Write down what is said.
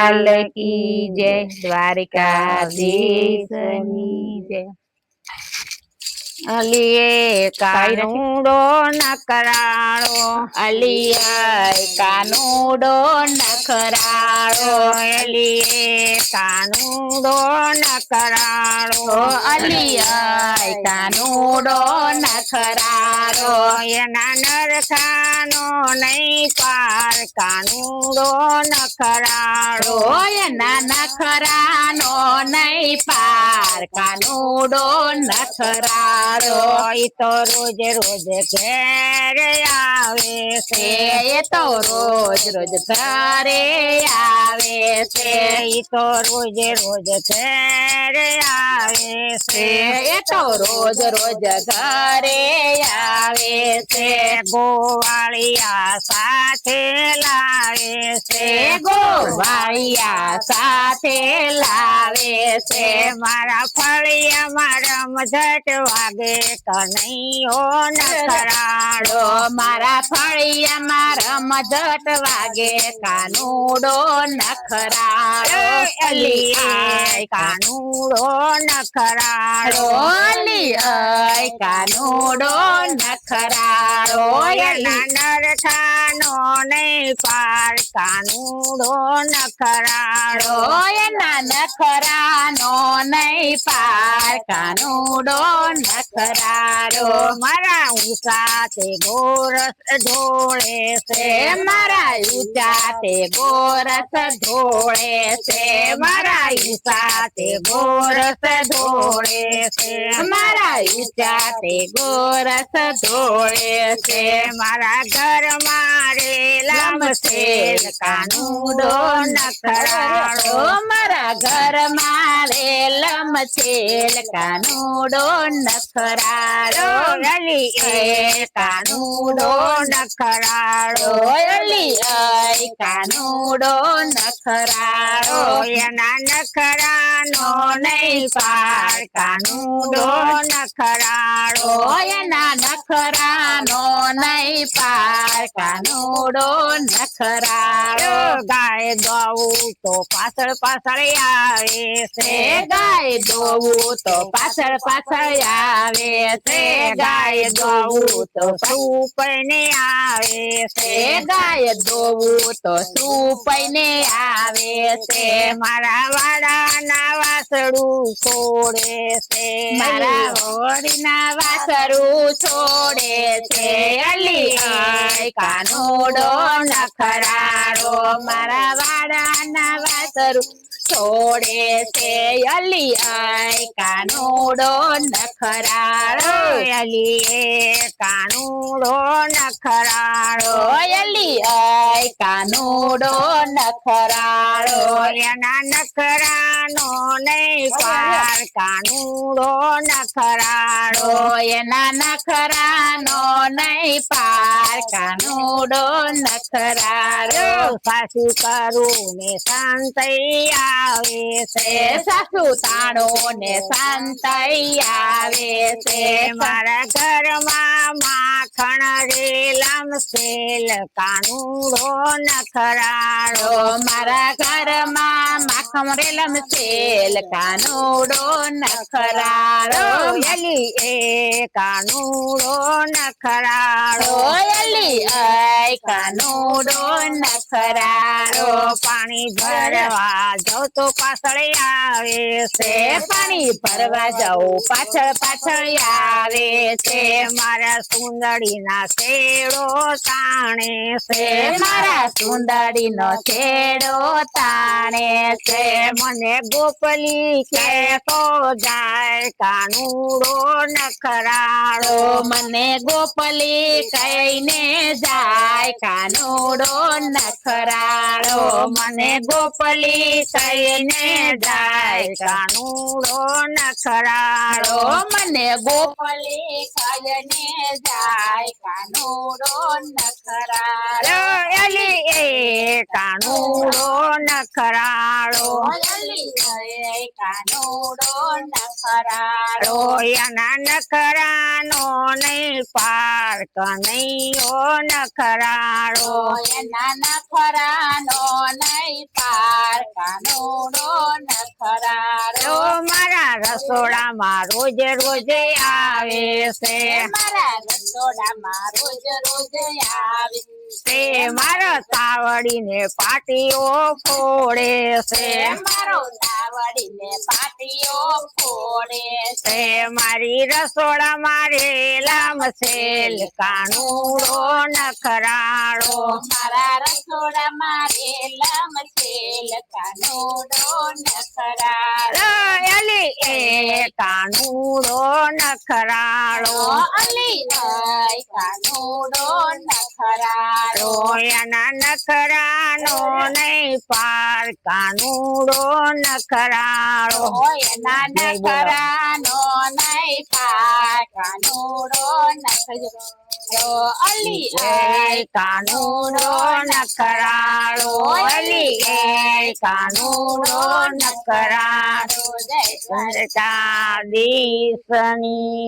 લાલ કી જય, દ્વારિકાધીશની જય. અલીએ કાનુડો નકરાળો, અલિયાય કાનુડો નખરાળો, અલીએ કાનુડો નકરાળો, અલિયાય કાનુડો નખરાળો, એના નરખાનો નહીં પાર કાનુડો નખરાળો, એના નખરાનો નહીં પાર કાનુડો નખરાળો, ઈ તો રોજ રોજ ઘેર આવે છે, એ તો રોજ રોજ ઘરે આવે છે, ઈ તો રોજ રોજ ઘેર આવે છે, એ તો રોજ રોજ ઘરે આવે છે, ગોવાળિયા સાથે લાવે છે, ગોવાળિયા સાથે લાવે છે, મારા ફળિયામાં રમઝટ વાગે કનૈયો નખરાળો, મારા ફળિયામાં રમઝટ વાગે કાનુડો નખરાળો, અલીએ કાનુડો નખરાળો, અલિયાય કાનુડો નખરાળો, એના નરખાનો નહીં પાર કાનુડો નખરાળો, એના નખરાનો નહીં પાર કાનુડો નખરાળો, મારા ઊંચા તે ગોરસ ઢોળે છે, મારા ઊંચા તે ગોરસ ઢોળે છે, મારા ઊંચા તે ગોરસ ઢોળે છે, મારા ઊંચા તે ગોરસ ઢોળે છે, મારા ઘરમાં રેલમ શેલ કાનુડો નખરાળો, મારા ઘરમાં રેલમ છેલ કાનુડો નખરાળો, અલીએ કાનુડો નખરાળો, અલિયાય કાનુડો નખરાળો, એના નખરાનો નહીં પાર કાનુડો નખરાળો, એના નખરાનો નહીં પાર કાનુડો નખરાળો, ગાય દોવું તો પાછળ પાછળ આવે છે, ગાય દોવું તો પાછળ પાછળ આવે છે, ગાય દોવું તો સુપને આવે છે, ગાય દોવું તો સુપઈને આવે છે, મારા વાડાના વાસળું છોડે છે, મારા હોળીના વાસરું છોડે છે, અલિયાય કાનુડો નખરાળો, મારા વાડાના વાસરું છોડે છે, અલિયાય કાનુડો નખરાળો, અલીએ કાનુડો નખરાળો, અલિયાય કાનુડો નખરાળો, એના નખરાનો નહીં પાર કાનુડો નખરાળો, એના નખરાનો નહીં પાર કાનુડો નખરાળો, સાસુ કરું ને શાંતઈ આવે છે, સાસુ તાણો ને શાંતઈ આવે છે, મારા ઘરમાં માખણ રેલમ શેલ કાનુડો નખરાળો, મારા ઘરમાં માખણ રેલમ છેલ કાનુડો નખરાળો, અલીએ કાનુડો નખરાળો, અલિયાય કાનુડો નખરાળો, પાણી ભરવા જાઉં તો પાછળ આવે છે, પાણી ભરવા જાઉં પાછળ પાછળ આવે છે, મારા સુંદરીના શેડો તાણે છે, મારા સુંદરીનો છેડો તાણે છે, મને ગોપલી કે તો જાય કાનુડો નખરાળો, મને ગોપલી કહીને જાય કાનુડો નખરાળો, મને ગોપલી કહીને જાય કાનુડો નખરાળો, મને ગોપલી કહીને જાય કાનુડો નખરાળો, અલીએ કાનુડો નખરાળો, અલિયાય કાનુડો નખરાળો, એના નખરાનો નહીં પાર પાર કનૈયો નખરાળો એના નખરાનો નહીં પાર કાનુડો નખરાળો મારા રસોડામાં રોજે રોજે આવે છે મારા રસોડામાં રોજ રોજ આવે તે મારો તાવડીને પાટીઓ ફોડે છે મારો તાવડીને પાટીઓ ફોડે તે મારી રસોડામાં રેલા મસેલ કાનુડો નખરાળો મારા રસોડામાં રેલા મસેલ કાનુડો નખરાળો અલી એ કાનુડો નખરાળો અલી આય કાનુડો નખરાળો એના નખરાનો નહીં પાર કાનુડો નખરાળો એના નખરાનો નહીં પાર કાનુડો નખરાળો અલી આય કાનુડો નખરાળો અલી એ કાનુડો નખરાળો જય દિશની